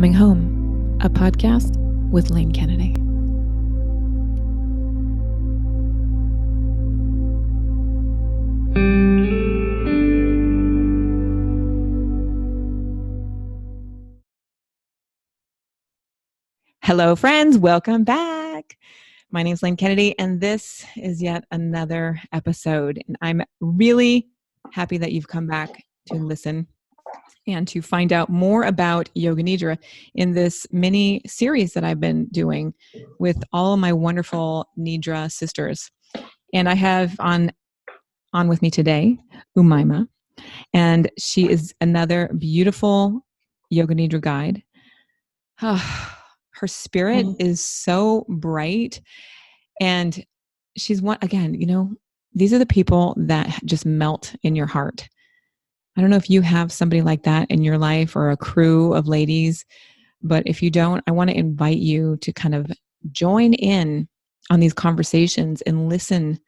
Coming Home, a podcast with Lane Kennedy. Hello, friends. Welcome back. My name is Lane Kennedy, and this is yet another episode. And I'm really happy that you've come back to listen and to find out more about Yoga Nidra in this mini series that I've been doing with all of my wonderful Nidra sisters. And I have on with me today, Oumayma, and she is another beautiful Yoga Nidra guide. Her spirit is so bright, and she's one, again, these are the people that just melt in your heart. I don't know if you have somebody like that in your life or a crew of ladies, but if you don't, I want to invite you to kind of join in on these conversations and listen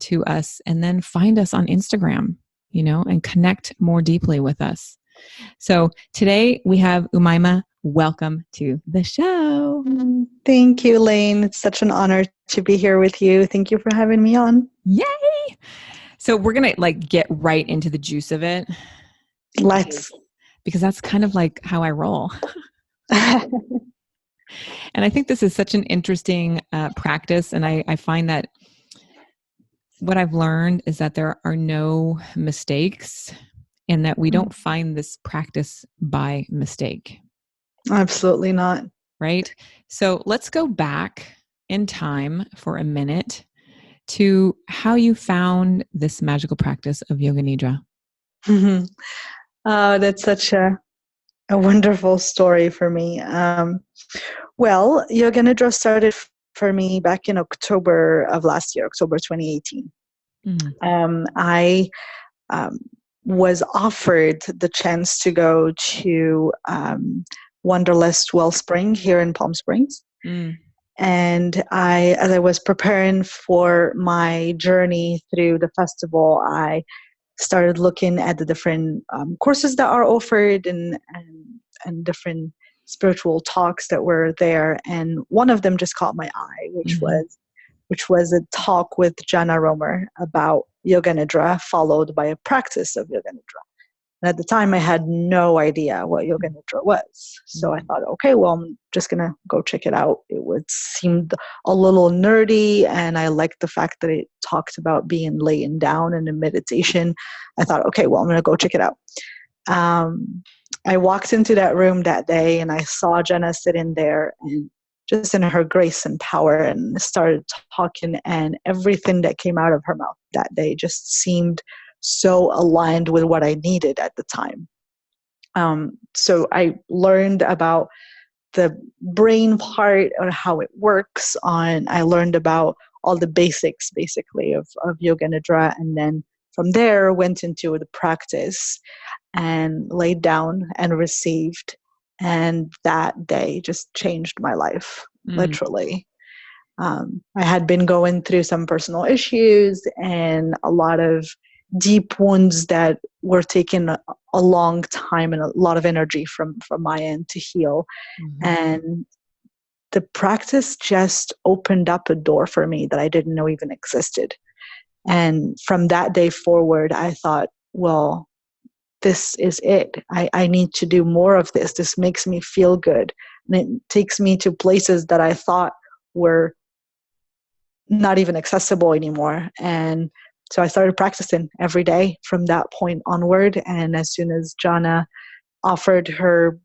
to us, and then find us on Instagram, and connect more deeply with us. So today we have Oumayma. Welcome to the show. Thank you, Lane. It's such an honor to be here with you. Thank you for having me on. Yay! So we're going to get right into the juice of it. Because that's kind of like how I roll. And I think this is such an interesting practice. And I find that what I've learned is that there are no mistakes, and that we don't find this practice by mistake. Absolutely not. Right? So let's go back in time for a minute to how you found this magical practice of Yoga Nidra. Mm-hmm. That's such a wonderful story for me. Well, Yoga Nidra started for me back in October of last year, October 2018. I was offered the chance to go to Wanderlust Wellspring here in Palm Springs. And as I was preparing for my journey through the festival, I started looking at the different courses that are offered and different spiritual talks that were there. And one of them just caught my eye, which was a talk with Jana Romer about Yoga Nidra, followed by a practice of Yoga Nidra. And at the time, I had no idea what Yoga Nidra was. So I thought, okay, well, I'm just going to go check it out. Seemed a little nerdy, and I liked the fact that it talked about being laying down and in meditation. I thought, okay, well, I'm going to go check it out. I walked into that room that day, and I saw Jenna sitting there and just in her grace and power, and started talking, and everything that came out of her mouth that day just seemed so aligned with what I needed at the time. So I learned about the brain part or how it works. I learned about all the basics, basically, of Yoga Nidra, and then from there went into the practice and laid down and received. And that day just changed my life, literally. I had been going through some personal issues and a lot of deep wounds that were taking a long time and a lot of energy from my end to heal. And the practice just opened up a door for me that I didn't know even existed. And from that day forward, I thought, well, this is it. I need to do more of this. This makes me feel good. And it takes me to places that I thought were not even accessible anymore. And so I started practicing every day from that point onward. And as soon as Jana offered her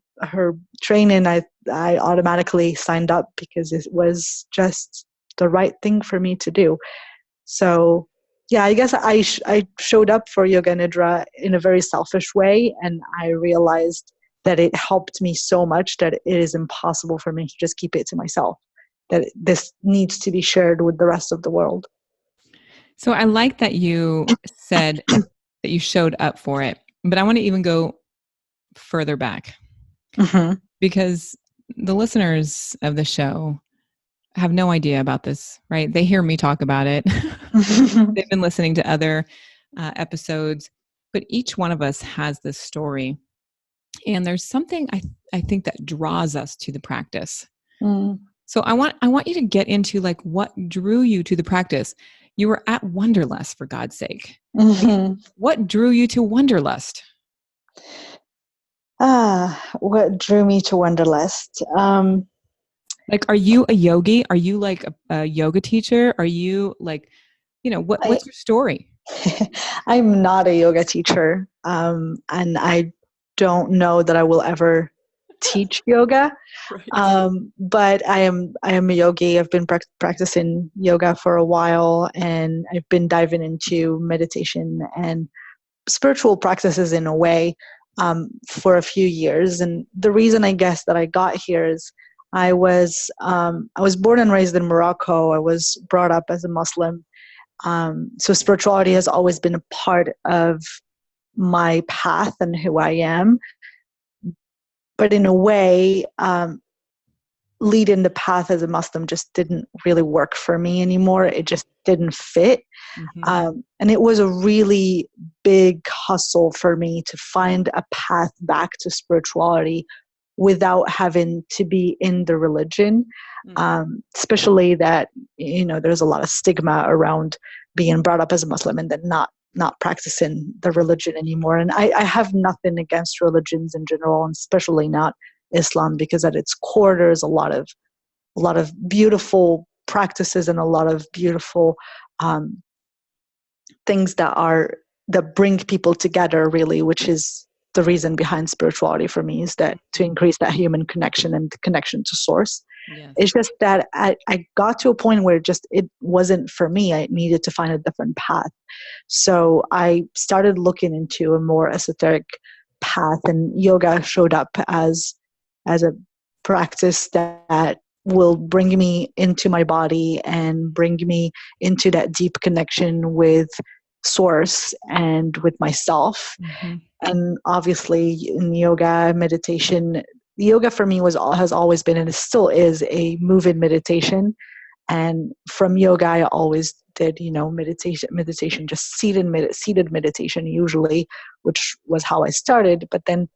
training, I automatically signed up because it was just the right thing for me to do. So yeah, I guess I showed up for Yoga Nidra in a very selfish way, and I realized that it helped me so much that it is impossible for me to just keep it to myself, that this needs to be shared with the rest of the world. So I like that you said that you showed up for it, but I want to even go further back because the listeners of the show have no idea about this, right? They hear me talk about it. They've been listening to other episodes, but each one of us has this story. And there's something I think that draws us to the practice. Mm. So I want you to get into like what drew you to the practice. You were at Wanderlust, for God's sake. Mm-hmm. What drew you to Wanderlust? What drew me to Wanderlust? Like, are you a yogi? Are you like a yoga teacher? Are you like, what's your story? I'm not a yoga teacher, and I don't know that I will ever teach yoga. Right. But I am a yogi. I've been practicing yoga for a while, and I've been diving into meditation and spiritual practices in a way for a few years. And the reason I guess that I got here is I was born and raised in Morocco. I was brought up as a Muslim. So spirituality has always been a part of my path and who I am. But in a way, leading the path as a Muslim just didn't really work for me anymore. It just didn't fit. Mm-hmm. And it was a really big hustle for me to find a path back to spirituality without having to be in the religion. Especially that, there's a lot of stigma around being brought up as a Muslim and then not practicing the religion anymore. And I have nothing against religions in general, and especially not Islam, because at its core there's a lot of beautiful practices and a lot of beautiful things that bring people together, really, which is the reason behind spirituality for me, is that to increase that human connection and the connection to source. Yes. It's just that I got to a point where it wasn't for me. I needed to find a different path. So I started looking into a more esoteric path, and yoga showed up as a practice that will bring me into my body and bring me into that deep connection with source and with myself. Mm-hmm. And obviously in yoga, meditation, yoga for me has always been, and it still is, a move-in meditation. And from yoga, I always did, meditation, just seated meditation usually, which was how I started. But then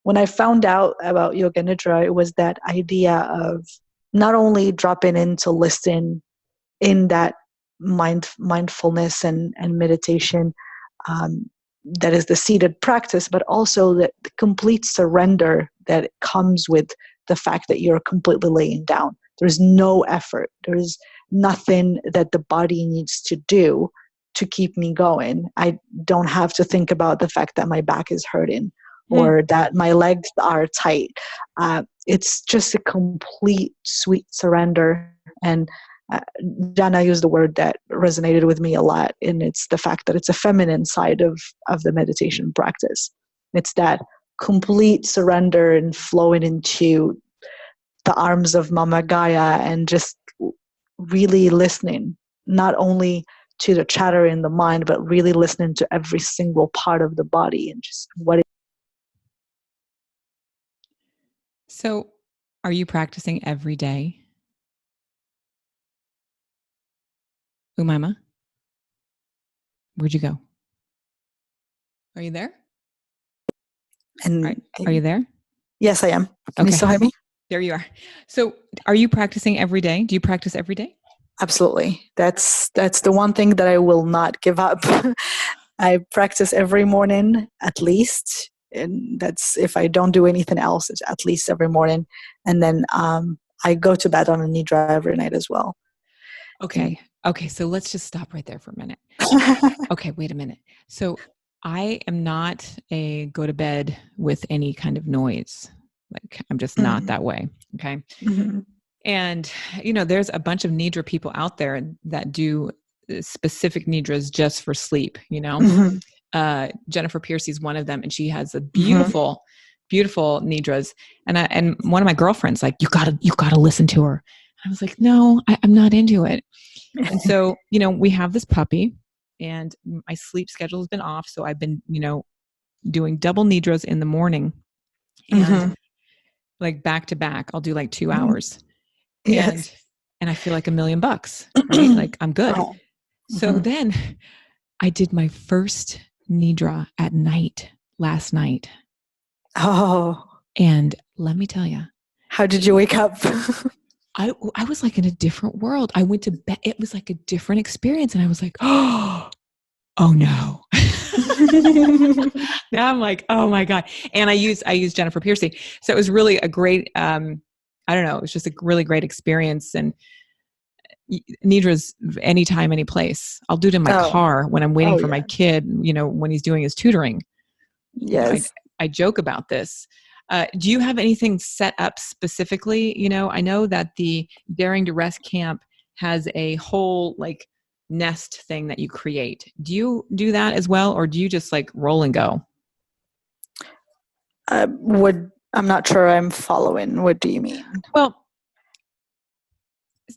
when I found out about Yoga Nidra, it was that idea of not only dropping in to listen in that mindfulness and meditation, that is the seated practice, but also the complete surrender that comes with the fact that you're completely laying down. There's no effort. There's nothing that the body needs to do to keep me going. I don't have to think about the fact that my back is hurting or that my legs are tight. It's just a complete sweet surrender. And Jana used the word that resonated with me a lot, and it's the fact that it's a feminine side of the meditation practice. It's that complete surrender and flowing into the arms of Mama Gaia and just really listening, not only to the chatter in the mind, but really listening to every single part of the body and just what it. So, are you practicing every day? Oumayma? Where'd you go? Are you there? And are you there? Yes, I am. Can you still hear me? There you are. So are you practicing every day? Do you practice every day? Absolutely. That's the one thing that I will not give up. I practice every morning at least. And that's, if I don't do anything else, it's at least every morning. And then I go to bed on a Nidra every night as well. Okay. Okay. So let's just stop right there for a minute. Okay. Wait a minute. So I am not a go to bed with any kind of noise. Like I'm just not that way. Okay. Mm-hmm. And, there's a bunch of Nidra people out there that do specific Nidras just for sleep, Mm-hmm. Jennifer Piercy's one of them, and she has a beautiful, beautiful Nidras. And one of my girlfriends, like, you gotta listen to her. I was like, no, I'm not into it. And so, we have this puppy, and my sleep schedule has been off. So I've been, doing double Nidras in the morning, and like back to back, I'll do like 2 hours. Yes. And I feel like $1 million, right? Like I'm good. Oh. So then I did my first Nidra at night last night. Oh. And let me tell you. How did you wake up? I was like in a different world. I went to bed. It was like a different experience. And I was like, oh no. Now I'm like, oh my God. And I used Jennifer Piercy. So it was really a great, I don't know, it was just a really great experience. And Nidra's anytime, any place. I'll do it in my car when I'm waiting for my kid, when he's doing his tutoring. Yes. I joke about this. Do you have anything set up specifically? I know that the Daring to Rest camp has a whole like nest thing that you create. Do you do that as well? Or do you just like roll and go? I'm not sure I'm following. What do you mean? Well,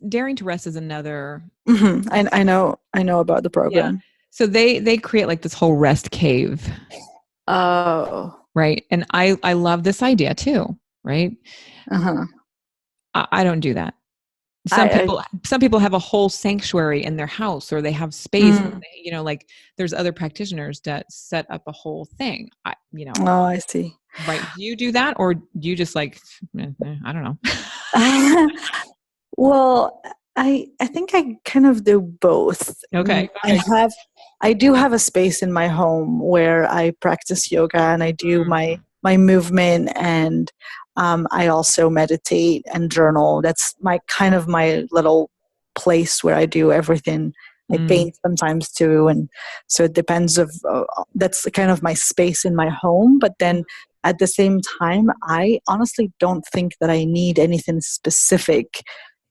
Daring to Rest is another. Mm-hmm. I know about the program. Yeah. So they create like this whole rest cave. Oh. Right. And I love this idea too. Right. Uh-huh. I don't do that. Some people have a whole sanctuary in their house, or they have space. Like there's other practitioners that set up a whole thing. Oh, I see. Right. Do you do that, or do you just like, I don't know. Well, I think I kind of do both. Okay. I do have a space in my home where I practice yoga and I do my movement, and I also meditate and journal. That's my little place where I do everything. I paint sometimes too, and so it depends that's kind of my space in my home. But then at the same time, I honestly don't think that I need anything specific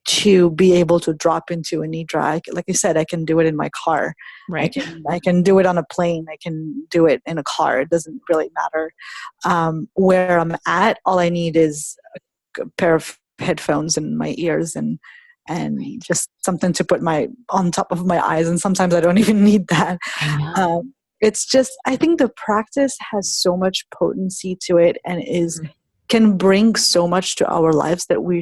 to be able to drop into a nidra. Like I said, I can do it in my car. Right. I can do it on a plane. I can do it in a car. It doesn't really matter. Where I'm at, all I need is a pair of headphones in my ears and just something to put on top of my eyes. And sometimes I don't even need that. It's just, I think the practice has so much potency to it and can bring so much to our lives that we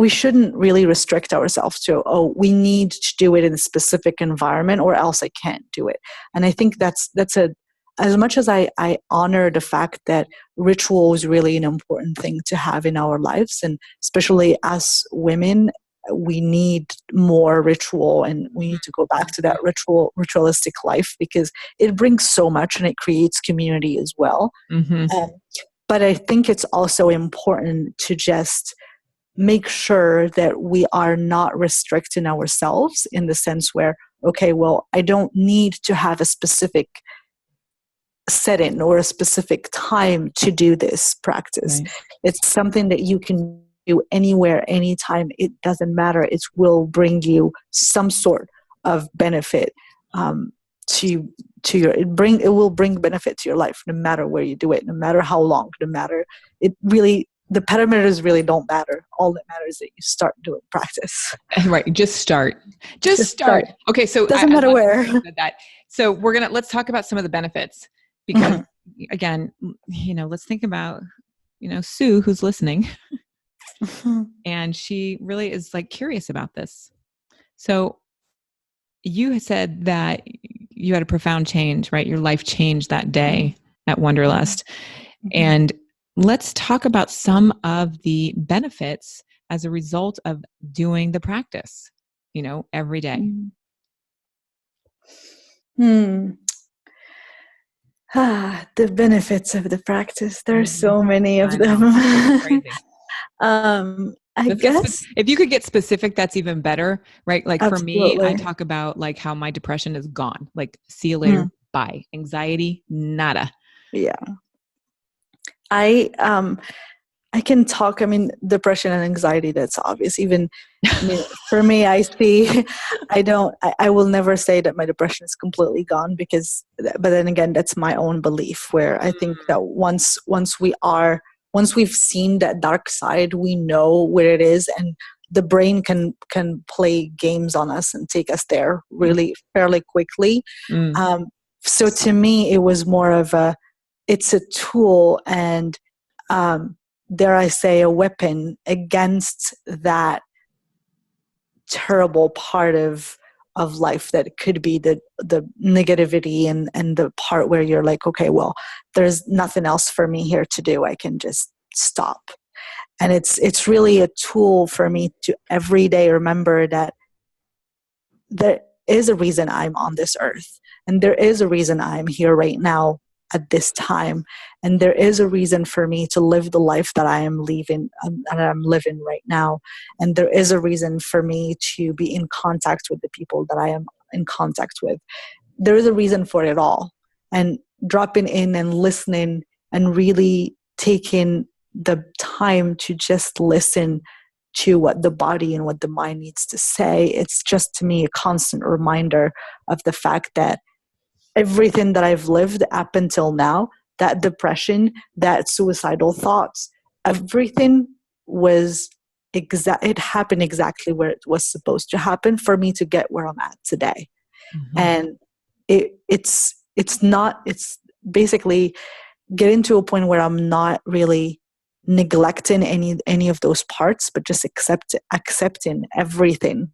shouldn't really restrict ourselves to, we need to do it in a specific environment or else I can't do it. And I think that's as much as I honor the fact that ritual is really an important thing to have in our lives, and especially as women, we need more ritual and we need to go back to that ritualistic life because it brings so much and it creates community as well. But I think it's also important to just make sure that we are not restricting ourselves in the sense where, okay, well, I don't need to have a specific setting or a specific time to do this practice. Right. It's something that you can do anywhere, anytime. It doesn't matter. It will bring you some sort of benefit it will bring benefit to your life, no matter where you do it, no matter how long, the parameters really don't matter. All that matters is that you start doing practice. Right. Just start. Just start. Okay. So doesn't matter where. So let's talk about some of the benefits because again, let's think about, Sue, who's listening and she really is like curious about this. So you said that you had a profound change, right? Your life changed that day at Wanderlust. And let's talk about some of the benefits as a result of doing the practice, every day. The benefits of the practice. There's so many of them. Crazy. I guess if you could get specific, that's even better, right? Like Absolutely. For me, I talk about like how my depression is gone. Like, see you later. Bye. Anxiety, nada. Yeah. I can talk, depression and anxiety, that's obvious. Even for me, I will never say that my depression is completely gone but then again, that's my own belief where I think that once we've seen that dark side, we know where it is, and the brain can play games on us and take us there really fairly quickly. So to me, it was more of it's a tool and dare I say a weapon against that terrible part of life that could be the negativity and the part where you're like, okay, well, there's nothing else for me here to do. I can just stop. And it's really a tool for me to every day remember that there is a reason I'm on this earth, and there is a reason I'm here right now at this time, and there is a reason for me to live the life that I'm living right now, and there is a reason for me to be in contact with the people that I am in contact with. There is a reason for it all, and dropping in and listening and really taking the time to just listen to what the body and what the mind needs to say. It's just, to me, a constant reminder of the fact that everything that I've lived up until now, that depression, that suicidal thoughts, everything was it happened exactly where it was supposed to happen for me to get where I'm at today. Mm-hmm. And it's basically getting to a point where I'm not really neglecting any of those parts, but just accepting everything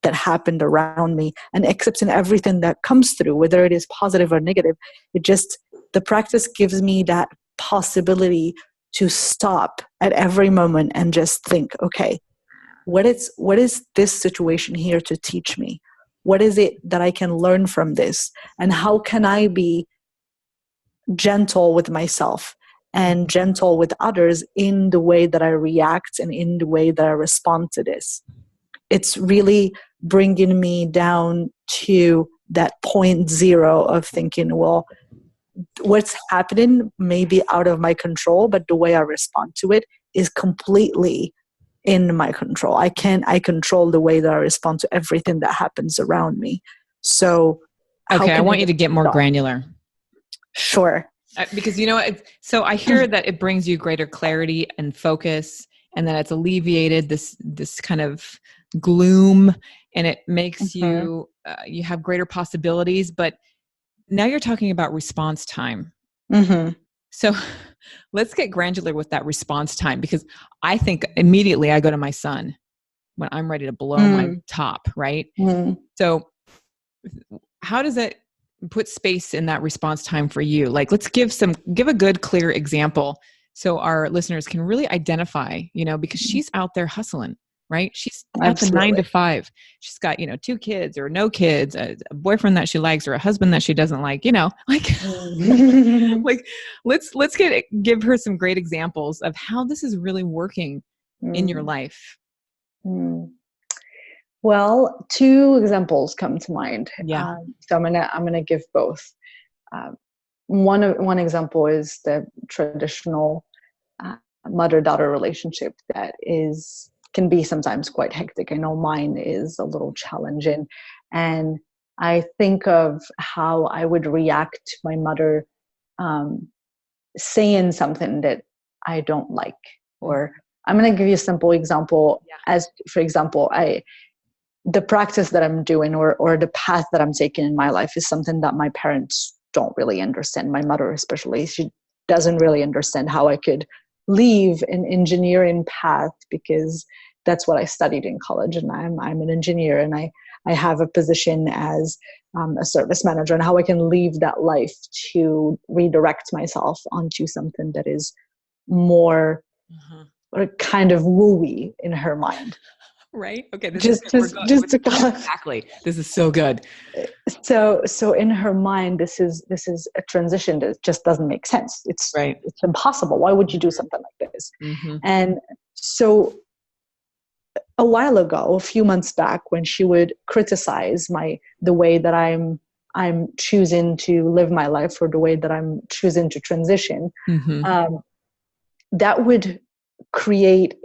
that happened around me, and accepting everything that comes through, whether it is positive or negative. The practice gives me that possibility to stop at every moment and just think, okay, what is this situation here to teach me? What is it that I can learn from this? And how can I be gentle with myself and gentle with others in the way that I react and in the way that I respond to this? It's really bringing me down to that 0.0 of thinking, well, what's happening may be out of my control, but the way I respond to it is completely in my control. I control the way that I respond to everything that happens around me. So okay, I want you to get more granular. Sure. Because, so I hear that it brings you greater clarity and focus, and that it's alleviated this kind of gloom, and it makes you have greater possibilities. But now you're talking about response time. Mm-hmm. So let's get granular with that response time, because I think immediately I go to my son when I'm ready to blow my top, right? So how does it put space in that response time for you? Like, let's give a good, clear example so our listeners can really identify, because she's out there hustling, right? She's at the 9 to 5. She's got, 2 kids or no kids, a boyfriend that she likes or a husband that she doesn't like, like, like let's give her some great examples of how this is really working in your life. Well, 2 examples come to mind. Yeah. So I'm gonna give both. One example is the traditional mother-daughter relationship that can be sometimes quite hectic. I know mine is a little challenging, and I think of how I would react to my mother saying something that I don't like. Or I'm going to give you a simple example. As for example, the practice that I'm doing or the path that I'm taking in my life is something that my parents don't really understand. My mother especially, she doesn't really understand how I could leave an engineering path, because that's what I studied in college, and I'm an engineer, and I have a position as a service manager, and how I can leave that life to redirect myself onto something that is more kind of woo-y in her mind. Right. Okay. Exactly. This is so good. So in her mind, this is a transition that just doesn't make sense. It's impossible. Why would you do something like this? And so a while ago, a few months back, when she would criticize the way that I'm choosing to live my life, or the way that I'm choosing to transition, that would create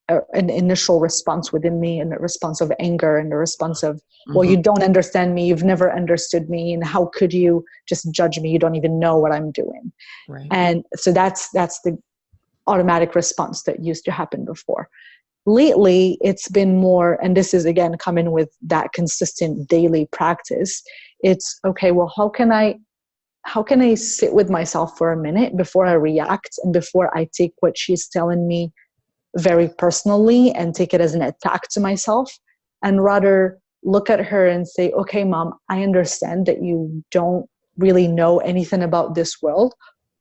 an initial response within me, and a response of anger, and a response of, well, you don't understand me, you've never understood me, and how could you just judge me? You don't even know what I'm doing. Right. And so that's the automatic response that used to happen before. Lately, it's been more, and this is again coming with that consistent daily practice. It's okay, well, how can I sit with myself for a minute before I react, and before I take what she's telling me very personally and take it as an attack to myself, and rather look at her and say, okay, Mom, I understand that you don't really know anything about this world.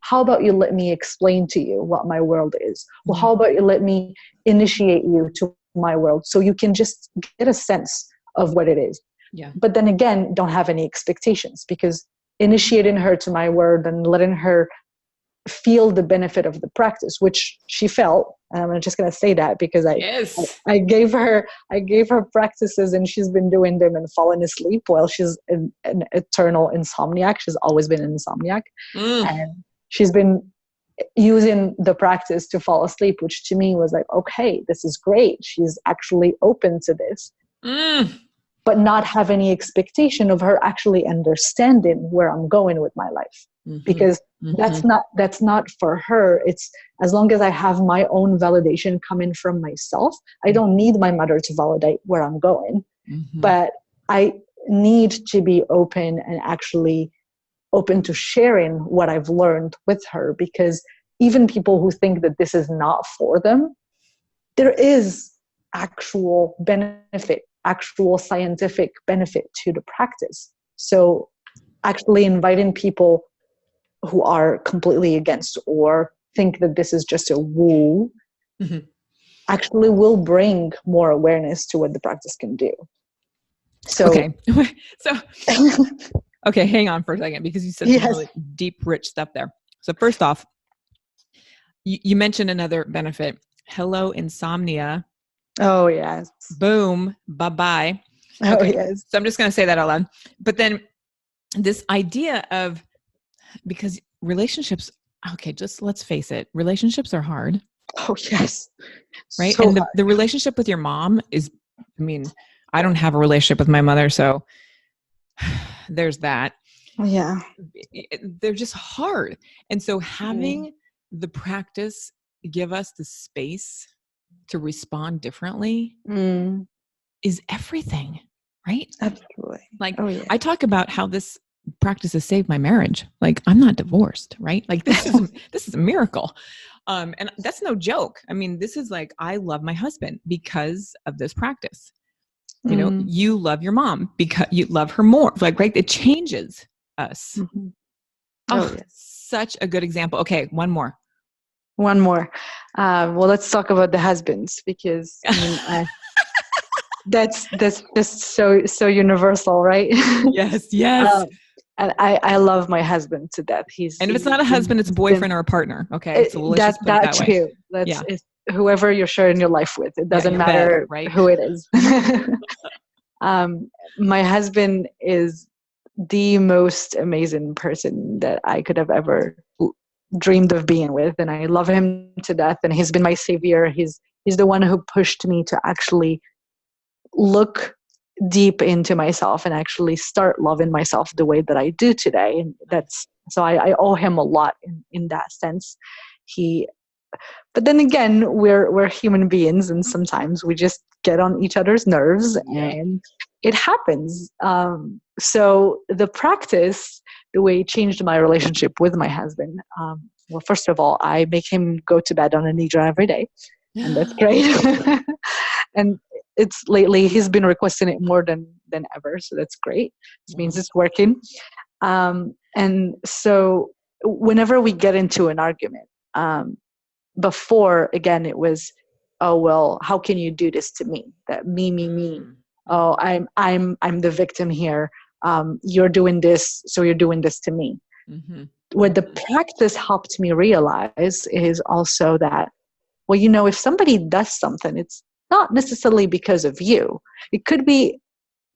how about you let me explain to you what my world is? Well, Mm-hmm. how about you let me initiate you to my world so you can just get a sense of what it is. Yeah. But then again, don't have any expectations, because initiating her to my world and letting her feel the benefit of the practice, which she felt. I'm just going to say that because Yes. I gave her practices, and she's been doing them and falling asleep while she's an eternal insomniac. She's always been an insomniac. And she's been using the practice to fall asleep, which to me was like, okay, this is great. She's actually open to this. But not have any expectation of her actually understanding where I'm going with my life. Because that's not for her. It's as long as I have my own validation coming from myself, I don't need my mother to validate where I'm going. But I need to be open and actually open to sharing what I've learned with her, because even people who think that this is not for them, there is actual benefit, actual scientific benefit to the practice. So actually inviting people who are completely against or think that this is just a woo actually will bring more awareness to what the practice can do. So, okay. Okay, hang on for a second, because you said some really deep, rich stuff there. So first off, you mentioned another benefit. Hello, insomnia. Oh, yes. Boom. Bye-bye. Oh, okay. yes. So I'm just going to say that out loud. But then this idea of, because relationships, okay, just let's face it, relationships are hard. Oh, yes. Right. So and the relationship with your mom is, I mean, I don't have a relationship with my mother, so there's that. Yeah. They're just hard. And so having the practice give us the space to respond differently is everything, right? Absolutely. Like, I talk about how this practice has saved my marriage. Like, I'm not divorced, right? Like, this is a miracle. And that's no joke. I mean, this is like, I love my husband because of this practice. You know, you love your mom because you love her more. Like, right? It changes us. Such a good example. Okay, one more. Well, let's talk about the husbands, because I mean, that's just so universal, right? Yes. And I love my husband to death. And if it's not a husband, it's a boyfriend or a partner. Okay, so let's just put it that way. Too. It's whoever you're sharing your life with. It doesn't matter who it is. My husband is the most amazing person that I could have ever dreamed of being with, and I love him to death. And he's been my savior. He's the one who pushed me to actually look deep into myself and actually start loving myself the way that I do today. And so I owe him a lot in that sense. But then again, we're human beings, and sometimes we just get on each other's nerves, and it happens. So the practice, the way it changed my relationship with my husband. Well, first of all, I make him go to bed on a Nidra every day, and that's great. And it's lately he's been requesting it more than ever, so that's great. This means it's working. And so whenever we get into an argument, before, again, it was, oh, well, how can you do this to me? That me. Oh, I'm the victim here. You're doing this, so you're doing this to me. What the practice helped me realize is also that, well, if somebody does something, it's not necessarily because of you. It could be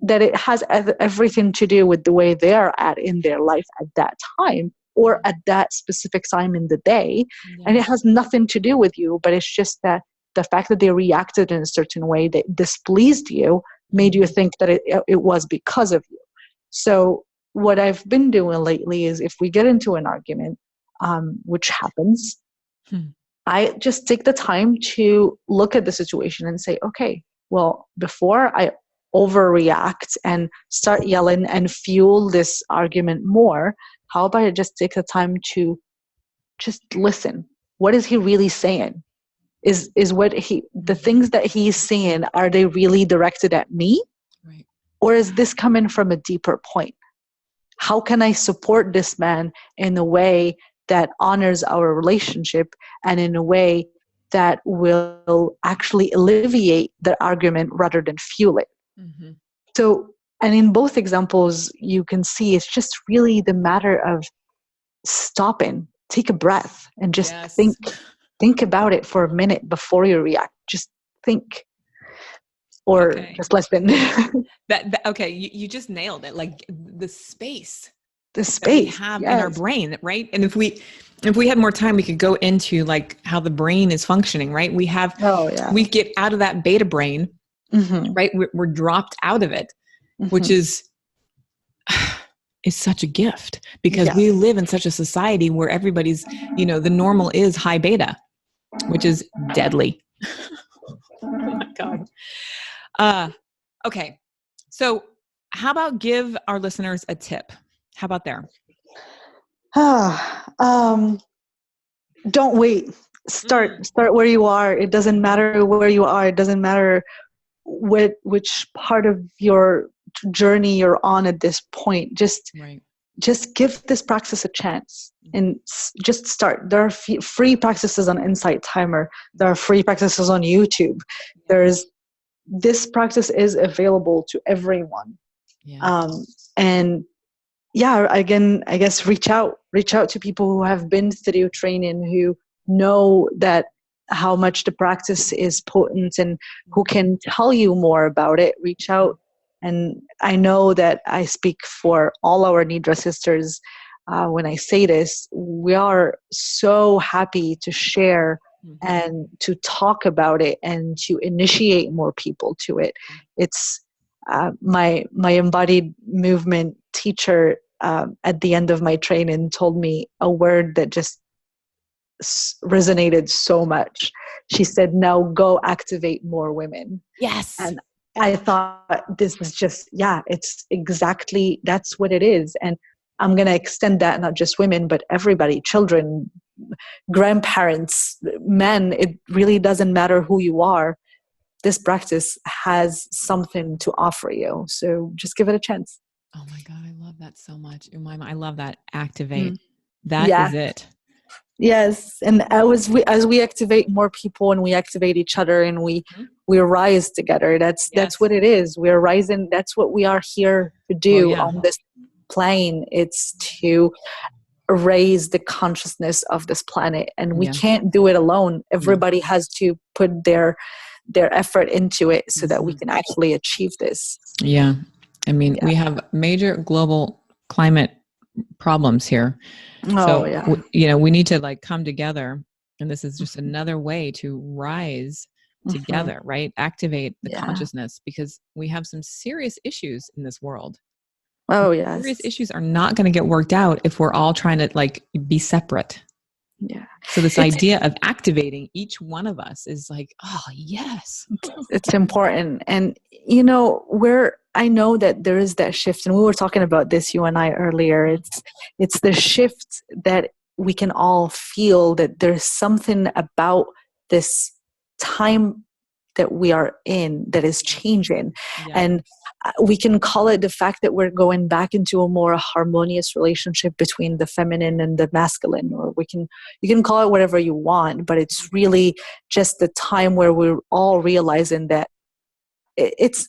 that it has everything to do with the way they are at in their life at that time, or at that specific time in the day. And it has nothing to do with you, but it's just that the fact that they reacted in a certain way that displeased you made you think that it was because of you. So what I've been doing lately is, if we get into an argument, which happens, I just take the time to look at the situation and say, okay, well, before I overreact and start yelling and fuel this argument more, how about I just take the time to just listen? What is he really saying? Is the things that he's saying, are they really directed at me? Right. Or is this coming from a deeper point? How can I support this man in a way that honors our relationship and in a way that will actually alleviate the argument rather than fuel it. Mm-hmm. So, and in both examples, you can see it's just really the matter of stopping, take a breath, and just Yes. think about it for a minute before you react. Just think, or Okay. just listen. Okay. You just nailed it. Like the space The that we space, have in our yes. brain, right? And if we had more time, we could go into like how the brain is functioning, right? Oh yeah. We get out of that beta brain, Mm-hmm. right? We're dropped out of it, which Mm-hmm. is such a gift, because Yeah. we live in such a society where everybody's, the normal is high beta, which is deadly. Oh my God. Okay. So how about give our listeners a tip? How about there? Don't wait. Start where you are. It doesn't matter where you are. It doesn't matter which part of your journey you're on at this point. Just give this practice a chance and just start. There are free practices on Insight Timer. There are free practices on YouTube. This practice is available to everyone. And yeah, again, I guess reach out to people who have been through training, who know that how much the practice is potent and who can tell you more about it. Reach out. And I know that I speak for all our Nidra sisters when I say this. We are so happy to share and to talk about it and to initiate more people to it. It's my embodied movement teacher at the end of my training told me a word that just resonated so much. She said, "Now go activate more women." Yes. And I thought this is just, it's exactly, that's what it is. And I'm going to extend that, not just women, but everybody, children, grandparents, men. It really doesn't matter who you are. This practice has something to offer you. So just give it a chance. Oh my God, I love that so much. Oumayma, I love that. Activate. That is it. Yes. And as we activate more people and we activate each other and we rise together, that's what it is. We're rising. That's what we are here to do on this plane. It's to raise the consciousness of this planet. And we can't do it alone. Everybody has to put their effort into it so that we can actually achieve this. Yeah. I mean, we have major global climate problems here. We need to like come together, and this is just another way to rise together, right? Activate the consciousness, because we have some serious issues in this world. Oh yes. Serious issues are not going to get worked out if we're all trying to like be separate. Yeah. So this idea of activating each one of us is like, oh yes, it's important. And I know that there is that shift, and we were talking about this, you and I, earlier. It's the shift that we can all feel, that there's something about this time that we are in that is changing. And we can call it the fact that we're going back into a more harmonious relationship between the feminine and the masculine, or you can call it whatever you want, but it's really just the time where we're all realizing that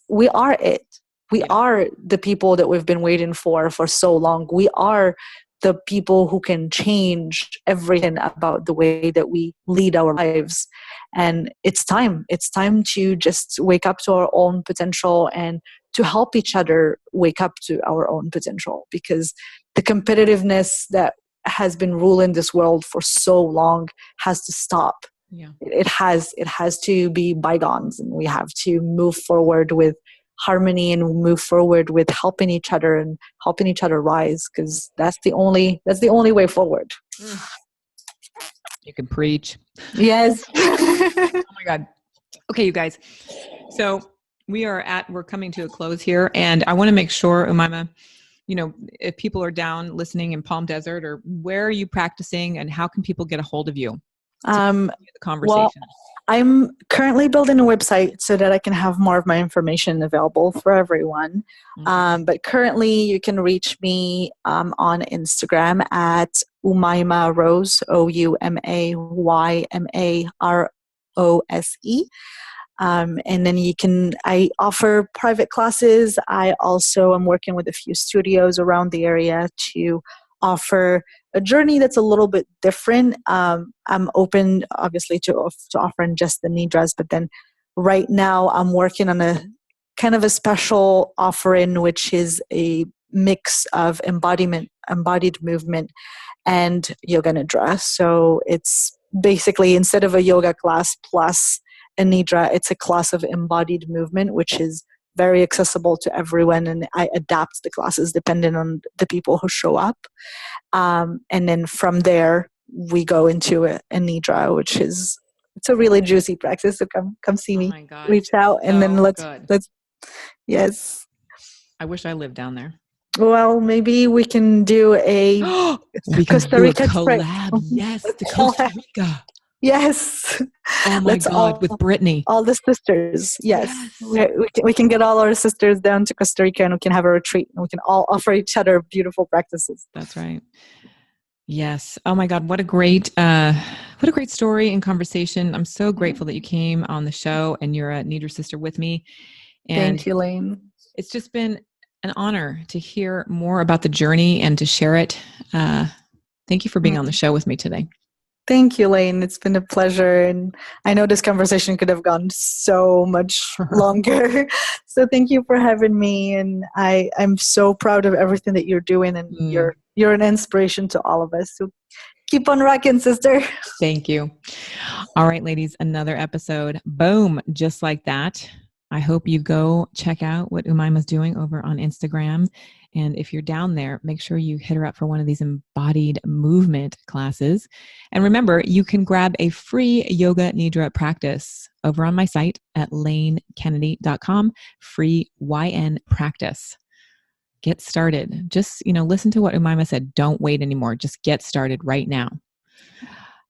we are it. We are the people that we've been waiting for so long. We are the people who can change everything about the way that we lead our lives. And it's time to just wake up to our own potential and to help each other wake up to our own potential, because the competitiveness that has been ruling this world for so long has to stop. It has to be bygones, and we have to move forward with harmony and move forward with helping each other and helping each other rise, because that's the only way forward. You can preach. Yes. Oh my God. Okay, you guys. So we're coming to a close here, and I want to make sure, Oumayma, if people are down listening in Palm Desert, or where are you practicing, and how can people get a hold of you? The conversation. Well, I'm currently building a website so that I can have more of my information available for everyone. Okay. But currently, you can reach me on Instagram at Oumayma Rose, Oumaymarose. And then I offer private classes. I also am working with a few studios around the area to offer a journey that's a little bit different. I'm open, obviously, to offering just the nidras, but then right now I'm working on a kind of a special offering, which is a mix of embodied movement, and yoga nidra. So it's basically, instead of a yoga class plus a nidra, it's a class of embodied movement, which is very accessible to everyone, and I adapt the classes depending on the people who show up. And then from there, we go into a nidra, which is, it's a really juicy practice. So come see Oh me, my gosh. reach out, and then So let's good. yes. I wish I lived down there. Well, maybe we can do a We can Costa do a Rica trip. collab. Yes, to Costa Rica. Yes. Oh my Let's God, with Brittany. all the sisters. Yes. Yes. We can get all our sisters down to Costa Rica, and we can have a retreat, and we can all offer each other beautiful practices. That's right. Yes. Oh my God, what a great story and conversation. I'm so grateful that you came on the show and you're a Nidra sister with me. And Thank you, Lane. it's just been an honor to hear more about the journey and to share it. Thank you for being on the show with me today. Thank you, Lane. It's been a pleasure. And I know this conversation could have gone so much longer. So thank you for having me. And I'm so proud of everything that you're doing. And you're an inspiration to all of us. So keep on rocking, sister. Thank you. All right, ladies, another episode. Boom. Just like that. I hope you go check out what Oumayma's doing over on Instagram. And if you're down there, make sure you hit her up for one of these embodied movement classes. And remember, you can grab a free Yoga Nidra practice over on my site at lanekennedy.com, free YN practice. Get started. Just, listen to what Oumayma said. Don't wait anymore. Just get started right now.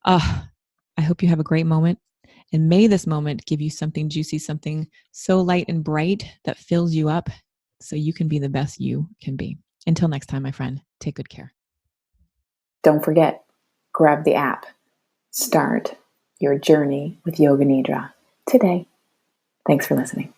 I hope you have a great moment. And may this moment give you something juicy, something so light and bright that fills you up so you can be the best you can be. Until next time, my friend, take good care. Don't forget, grab the app. Start your journey with Yoga Nidra today. Thanks for listening.